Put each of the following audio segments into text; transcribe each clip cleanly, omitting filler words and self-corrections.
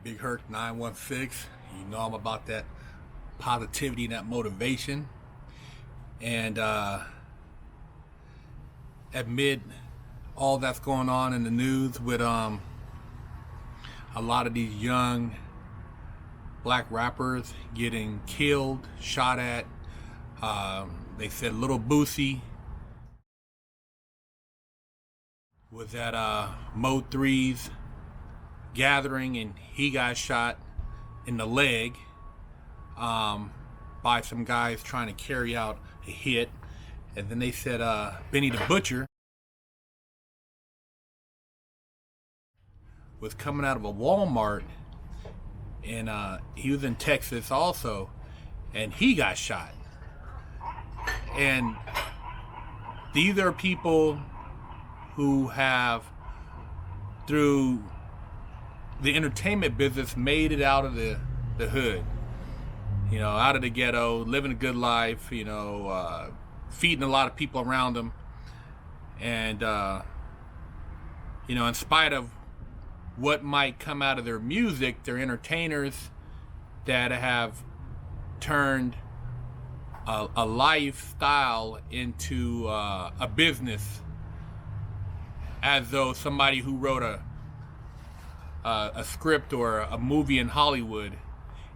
Big Herc916. You know I'm about that positivity and that motivation. And amid all that's going on in the news with a lot of these young black rappers getting killed, shot at. They said Little Boosie was at Mode 3's gathering and he got shot in the leg by some guys trying to carry out a hit. And then they said Benny the Butcher was coming out of a Walmart, and he was in Texas also, and he got shot. And these are people who have, through the entertainment business, made it out of the hood, you know, out of the ghetto, living a good life, you know, feeding a lot of people around them. And, you know, in spite of what might come out of their music, they're entertainers that have turned a lifestyle into a business, as though somebody who wrote a script or a movie in Hollywood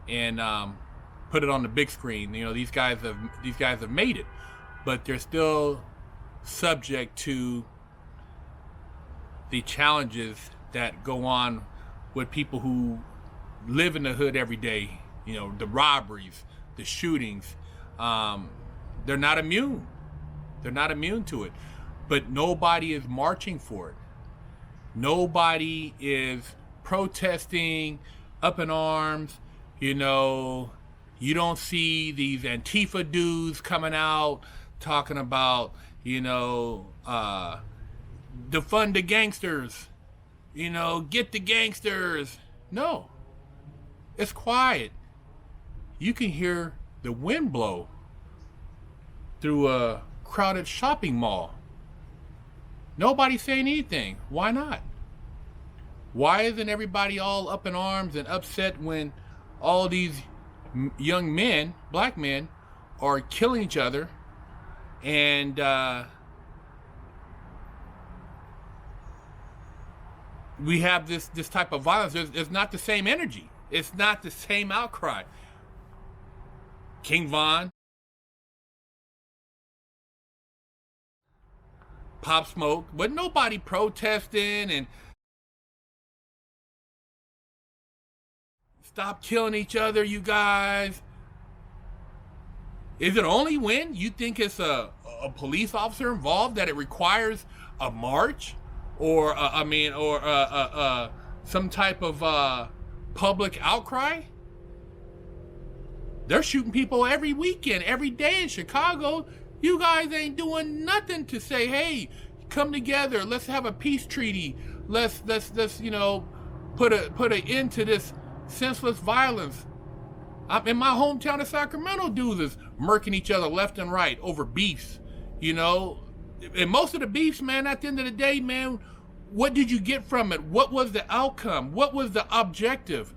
and put it on the big screen. You know, these guys have made it, but they're still subject to the challenges that go on with people who live in the hood every day. You know, the robberies, the shootings. They're not immune. They're not immune to it. But nobody is marching for it. Nobody is protesting, up in arms. You know, you don't see these Antifa dudes coming out talking about, you know, defund the gangsters, you know, get the gangsters. No, it's quiet. You can hear the wind blow through a crowded shopping mall. Nobody's saying anything. Why not? Why isn't everybody all up in arms and upset when all these young men, black men, are killing each other? And we have this type of violence. It's not the same energy. It's not the same outcry. King Von, Pop Smoke, but nobody protesting and stop killing each other, you guys. Is it only when you think it's a police officer involved that it requires a march, or some type of public outcry? They're shooting people every weekend, every day in Chicago. You guys ain't doing nothing to say, hey, come together, let's have a peace treaty. Let's you know, put an end to this senseless violence. In my hometown of Sacramento, dudes is murking each other left and right over beefs, you know. And most of the beefs, man, at the end of the day, man, what did you get from it? What was the outcome? What was the objective?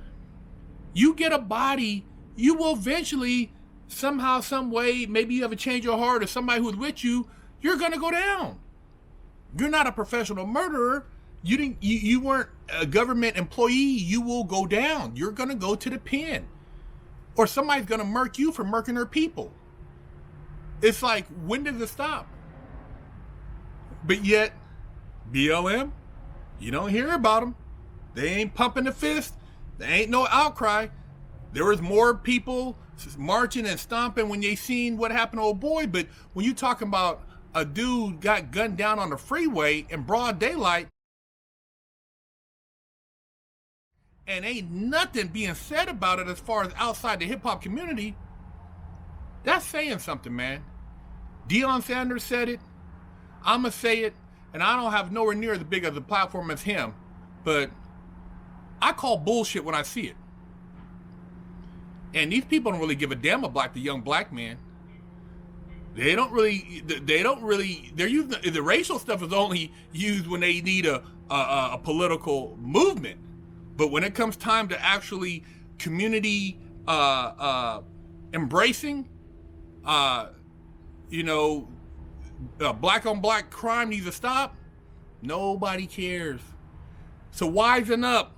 You get a body, you will eventually, somehow, some way, maybe you have a change of heart or somebody who's with you, you're gonna go down. You're not a professional murderer. You weren't a government employee. You will go down. You're gonna go to the pen. Or somebody's gonna murk you for murking their people. It's like, when does it stop? But yet, BLM, you don't hear about them. They ain't pumping the fist. There ain't no outcry. There was more people marching and stomping when they seen what happened to old boy, but when you talking about a dude got gunned down on the freeway in broad daylight and ain't nothing being said about it as far as outside the hip-hop community, that's saying something, man. Deion Sanders said it, I'ma say it, and I don't have nowhere near as big of a platform as him, but I call bullshit when I see it. And these people don't really give a damn about the young black man. They don't really, they're using, the racial stuff is only used when they need a political movement. But when it comes time to actually community embracing, you know, black on black crime needs to stop, nobody cares. So wisen up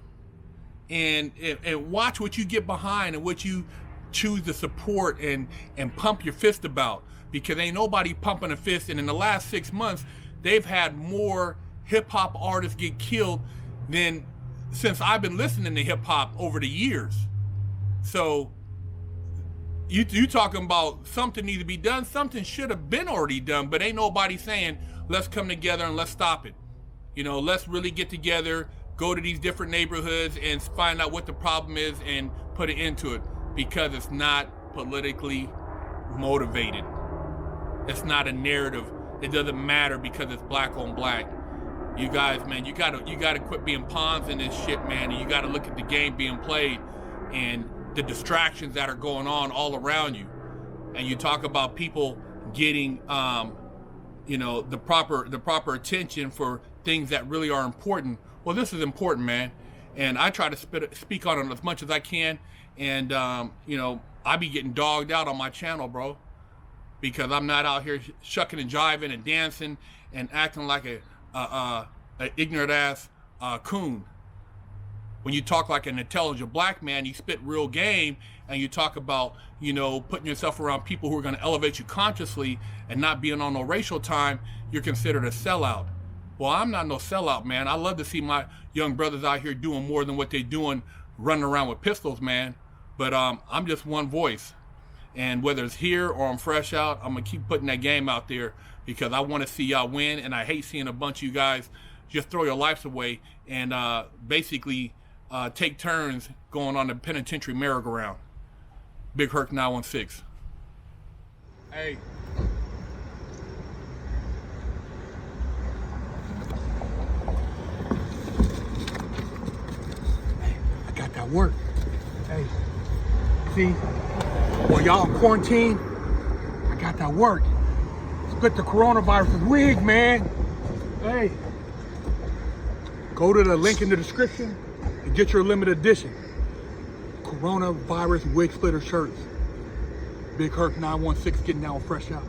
and watch what you get behind and what you choose to support and pump your fist about, because ain't nobody pumping a fist. And in the last 6 months, they've had more hip hop artists get killed than since I've been listening to hip hop over the years. So you talking about something needs to be done. Something should have been already done, but ain't nobody saying, let's come together and let's stop it. You know, let's really get together, go to these different neighborhoods and find out what the problem is and put an end to it, because it's not politically motivated. It's not a narrative. It doesn't matter because it's black on black. You guys, man, you gotta quit being pawns in this shit, man, and you gotta look at the game being played and the distractions that are going on all around you. And you talk about people getting, you know, the proper attention for things that really are important. Well, this is important, man, and I try to speak on it as much as I can. And you know, I be getting dogged out on my channel, bro, because I'm not out here shucking and jiving and dancing and acting like a ignorant ass coon. When you talk like an intelligent black man, you spit real game, and you talk about, you know, putting yourself around people who are going to elevate you consciously and not being on no racial time, you're considered a sellout. Well, I'm not no sellout, man. I love to see my young brothers out here doing more than what they're doing, running around with pistols, man. But I'm just one voice. And whether it's here or I'm fresh out, I'm going to keep putting that game out there, because I want to see y'all win, and I hate seeing a bunch of you guys just throw your lives away and basically take turns going on the penitentiary merry-go-round. Big Herc916. Hey. I got that work. Hey. See? While y'all in quarantine, I got that work. Split the coronavirus wig, man. Hey. Go to the link in the description and get your limited edition coronavirus wig splitter shirts. Big Herc916 getting down fresh out.